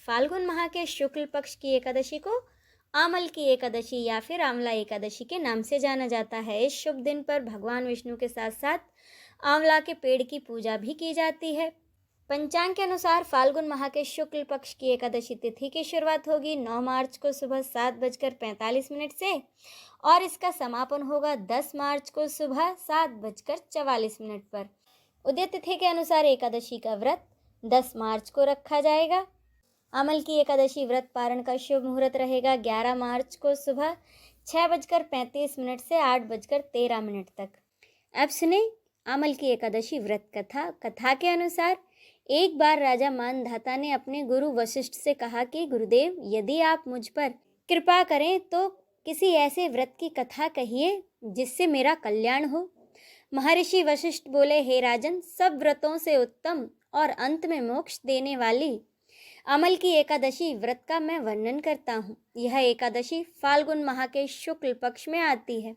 फाल्गुन माह के शुक्ल पक्ष की एकादशी को आमल की एकादशी या फिर आंवला एकादशी के नाम से जाना जाता है। इस शुभ दिन पर भगवान विष्णु के साथ साथ आंवला के पेड़ की पूजा भी की जाती है। पंचांग के अनुसार फाल्गुन माह के शुक्ल पक्ष की एकादशी तिथि की शुरुआत होगी 9 मार्च को सुबह 7:45 से और इसका समापन होगा 10 मार्च को सुबह 7:44 पर। उदय तिथि के अनुसार एकादशी का व्रत 10 मार्च को रखा जाएगा। अमल की एकादशी व्रत पारण का शुभ मुहूर्त रहेगा 11 मार्च को सुबह 6:35 से 8:13 तक। अब सुने अमल की एकादशी व्रत कथा। कथा के अनुसार एक बार राजा मानधाता ने अपने गुरु वशिष्ठ से कहा कि गुरुदेव, यदि आप मुझ पर कृपा करें तो किसी ऐसे व्रत की कथा कहिए जिससे मेरा कल्याण हो। महर्षि वशिष्ठ बोले, हे राजन, सब व्रतों से उत्तम और अंत में मोक्ष देने वाली अमल की एकादशी व्रत का मैं वर्णन करता हूँ। यह एकादशी फाल्गुन माह के शुक्ल पक्ष में आती है।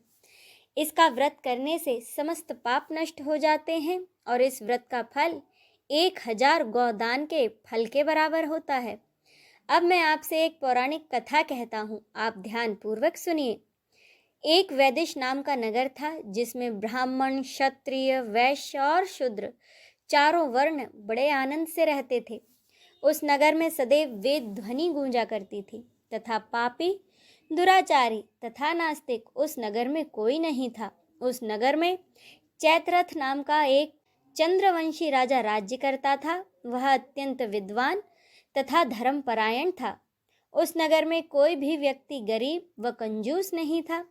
इसका व्रत करने से समस्त पाप नष्ट हो जाते हैं और इस व्रत का फल 1000 गौदान के फल के बराबर होता है। अब मैं आपसे एक पौराणिक कथा कहता हूँ, आप ध्यान पूर्वक सुनिए। एक वैदिश नाम का नगर था जिसमें ब्राह्मण, क्षत्रिय, वैश्य और शूद्र चारों वर्ण बड़े आनंद से रहते थे। उस नगर में सदैव वेद ध्वनि गूंजा करती थी तथा पापी, दुराचारी तथा नास्तिक उस नगर में कोई नहीं था। उस नगर में चैत्ररथ नाम का एक चंद्रवंशी राजा राज्य करता था। वह अत्यंत विद्वान तथा धर्मपरायण था। उस नगर में कोई भी व्यक्ति गरीब व कंजूस नहीं था।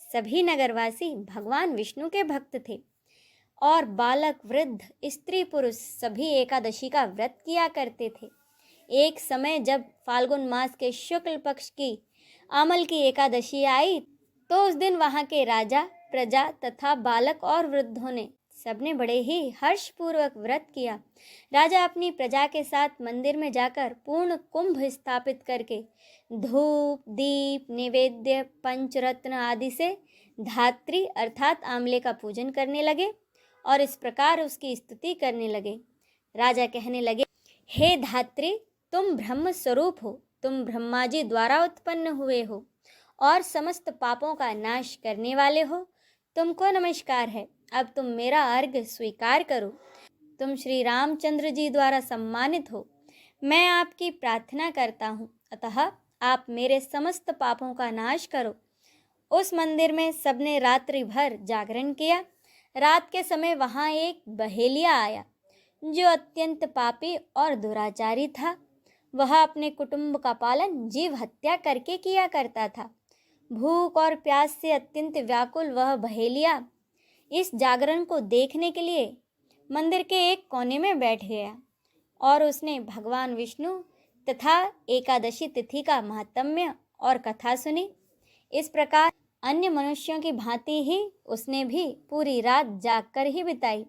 सभी नगरवासी भगवान विष्णु के भक्त थे और बालक, वृद्ध, स्त्री, पुरुष सभी एकादशी का व्रत किया करते थे। एक समय जब फाल्गुन मास के शुक्ल पक्ष की अमल की एकादशी आई तो उस दिन वहाँ के राजा, प्रजा तथा बालक और वृद्धों ने सबने बड़े ही हर्षपूर्वक व्रत किया। राजा अपनी प्रजा के साथ मंदिर में जाकर पूर्ण कुंभ स्थापित करके धूप, दीप, नैवेद्य, पंचरत्न आदि से धात्री अर्थात आंवले का पूजन करने लगे और इस प्रकार उसकी स्तुति करने लगे। राजा कहने लगे, हे धात्री, तुम ब्रह्म स्वरूप हो, तुम ब्रह्मा जी द्वारा उत्पन्न हुए हो और समस्त पापों का नाश करने वाले हो। तुमको नमस्कार है। अब तुम मेरा अर्घ्य स्वीकार करो। तुम श्री रामचंद्र जी द्वारा सम्मानित हो। मैं आपकी प्रार्थना करता हूँ, अतः आप मेरे समस्त पापों का नाश करो। उस मंदिर में सबने रात्रि भर जागरण किया। रात के समय वहाँ एक बहेलिया आया जो अत्यंत पापी और दुराचारी था। वह अपने कुटुंब का पालन जीव हत्या करके किया करता था। भूख और प्यास से अत्यंत व्याकुल वह बहेलिया इस जागरण को देखने के लिए मंदिर के एक कोने में बैठ गया और उसने भगवान विष्णु तथा एकादशी तिथि का महात्म्य और कथा सुनी। इस प्रकार अन्य मनुष्यों की भांति ही उसने भी पूरी रात जागकर ही बिताई।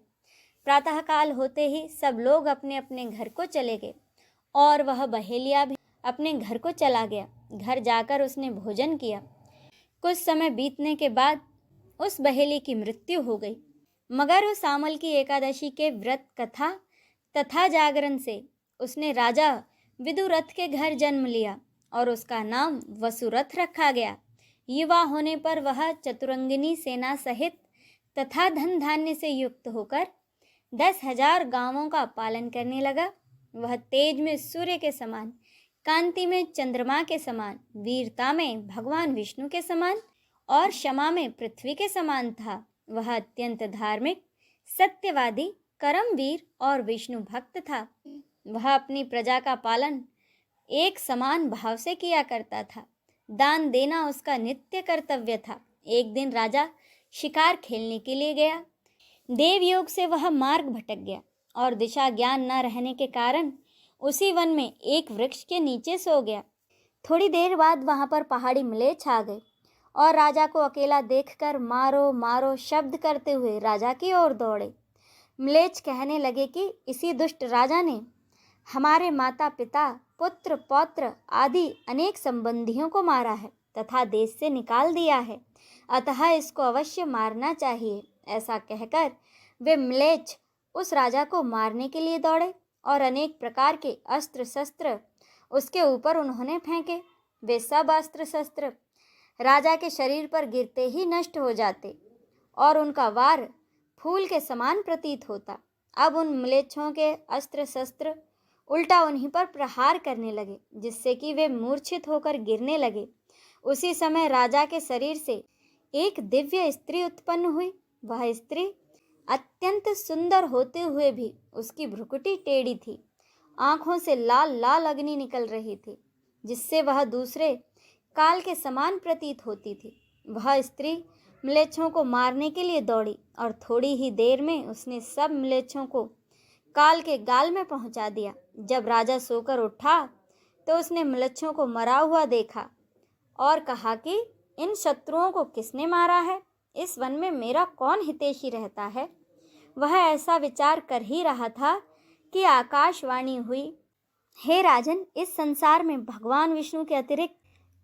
प्रातःकाल होते ही सब लोग अपने अपने घर को चले गए और वह बहेलिया भी अपने घर को चला गया। घर जाकर उसने भोजन किया। कुछ समय बीतने के बाद उस बहेली की मृत्यु हो गई। मगर उस आमल की एकादशी के व्रत कथा तथा जागरण से उसने राजा विदुरथ के घर जन्म लिया और उसका नाम वसुरथ रखा गया। युवा होने पर वह चतुरंगिनी सेना सहित तथा धन धान्य से युक्त होकर 10,000 गांवों का पालन करने लगा। वह तेज में सूर्य के समान, कांति में चंद्रमा के समान, वीरता में भगवान विष्णु के समान और क्षमा में पृथ्वी के समान था। वह अत्यंत धार्मिक, सत्यवादी, कर्मवीर और विष्णु भक्त था। वह अपनी प्रजा का पालन एक समान भाव से किया करता था। दान देना उसका नित्य कर्तव्य था। एक दिन राजा शिकार खेलने के लिए गया। देवयोग से वह मार्ग भटक गया और दिशा ज्ञान न रहने के कारण उसी वन में एक वृक्ष के नीचे सो गया। थोड़ी देर बाद वहां पर पहाड़ी म्लेच्छ आ गए और राजा को अकेला देखकर मारो मारो शब्द करते हुए राजा की ओर दौड़े। म्लेच्छ कहने लगे कि इसी दुष्ट राजा ने हमारे माता पिता, पुत्र, पौत्र आदि अनेक संबंधियों को मारा है तथा देश से निकाल दिया है, अतः इसको अवश्य मारना चाहिए। ऐसा कहकर वे म्लेच्छ उस राजा को मारने के लिए दौड़े और अनेक प्रकार के अस्त्र शस्त्र उसके ऊपर उन्होंने फेंके। वे सब अस्त्र शस्त्र राजा के शरीर पर गिरते ही नष्ट हो जाते और उनका वार फूल के समान प्रतीत होता। अब उन म्लेच्छों के अस्त्र शस्त्र उल्टा उन्हीं पर प्रहार करने लगे, जिससे कि वे मूर्छित होकर गिरने लगे। उसी समय राजा के शरीर से एक दिव्य स्त्री उत्पन्न हुई। वह स्त्री अत्यंत सुंदर होते हुए भी उसकी भ्रुकुटी टेढ़ी थी। आंखों से लाल लाल अग्नि निकल रही थी, जिससे वह दूसरे काल के समान प्रतीत होती थी। वह स्त्री म्लेच्छों को मारने के लिए दौड़ी और थोड़ी ही देर में उसने सब म्लेच्छों को काल के गाल में पहुंचा दिया। जब राजा सोकर उठा तो उसने म्लेच्छों को मरा हुआ देखा और कहा कि इन शत्रुओं को किसने मारा है? इस वन में मेरा कौन हितैषी रहता है? वह ऐसा विचार कर ही रहा था कि आकाशवाणी हुई, हे राजन, इस संसार में भगवान विष्णु के अतिरिक्त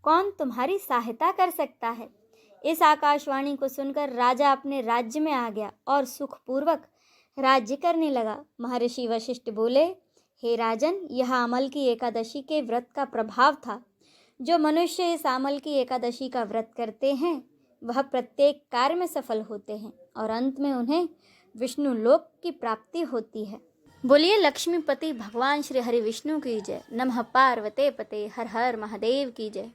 कौन तुम्हारी सहायता कर सकता है? इस आकाशवाणी को सुनकर राजा अपने राज्य में आ गया और सुखपूर्वक राज्य करने लगा। महर्षि वशिष्ठ बोले, हे राजन, यह आमल की एकादशी के व्रत का प्रभाव था। जो मनुष्य इस आमल की एकादशी का व्रत करते हैं वह प्रत्येक कार्य में सफल होते हैं और अंत में उन्हें विष्णु लोक की प्राप्ति होती है। बोलिए लक्ष्मीपति भगवान श्री हरि विष्णु की जय। नमः पार्वते पते, हर हर महादेव की जय।